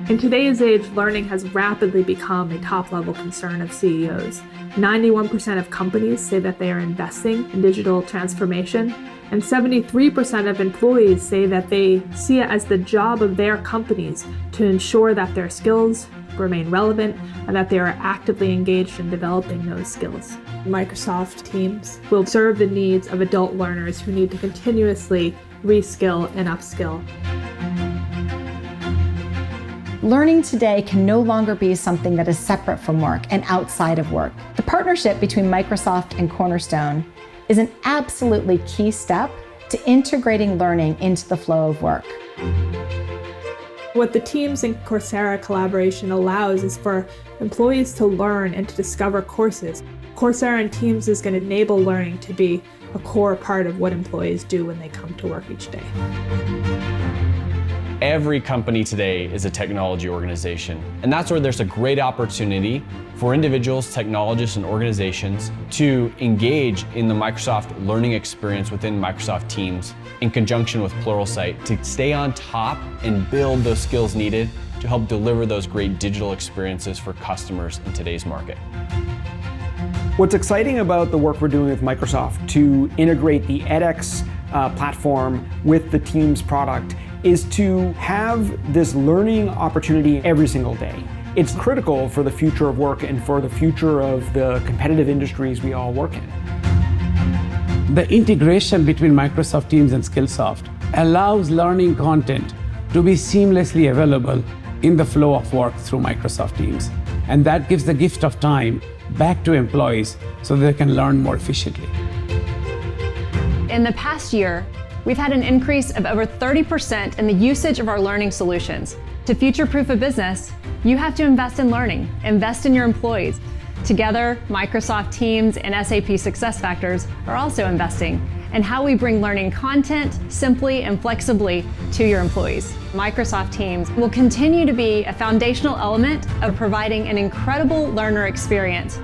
In today's age, learning has rapidly become a top-level concern of CEOs. 91% of companies say that they are investing in digital transformation, and 73% of employees say that they see it as the job of their companies to ensure that their skills remain relevant and that they are actively engaged in developing those skills. Microsoft Teams will serve the needs of adult learners who need to continuously reskill and upskill. Learning today can no longer be something that is separate from work and outside of work. The partnership between Microsoft and Cornerstone is an absolutely key step to integrating learning into the flow of work. What the Teams and Coursera collaboration allows is for employees to learn and to discover courses. Coursera and Teams is going to enable learning to be a core part of what employees do when they come to work each day. Every company today is a technology organization, and that's where there's a great opportunity for individuals, technologists, and organizations to engage in the Microsoft learning experience within Microsoft Teams in conjunction with Pluralsight to stay on top and build those skills needed to help deliver those great digital experiences for customers in today's market. What's exciting about the work we're doing with Microsoft to integrate the edX platform with the Teams product is to have this learning opportunity every single day. It's critical for the future of work and for the future of the competitive industries we all work in. The integration between Microsoft Teams and Skillsoft allows learning content to be seamlessly available in the flow of work through Microsoft Teams. And that gives the gift of time back to employees so they can learn more efficiently. In the past year, we've had an increase of over 30% in the usage of our learning solutions. To future-proof a business, you have to invest in learning, invest in your employees. Together, Microsoft Teams and SAP SuccessFactors are also investing in how we bring learning content simply and flexibly to your employees. Microsoft Teams will continue to be a foundational element of providing an incredible learner experience.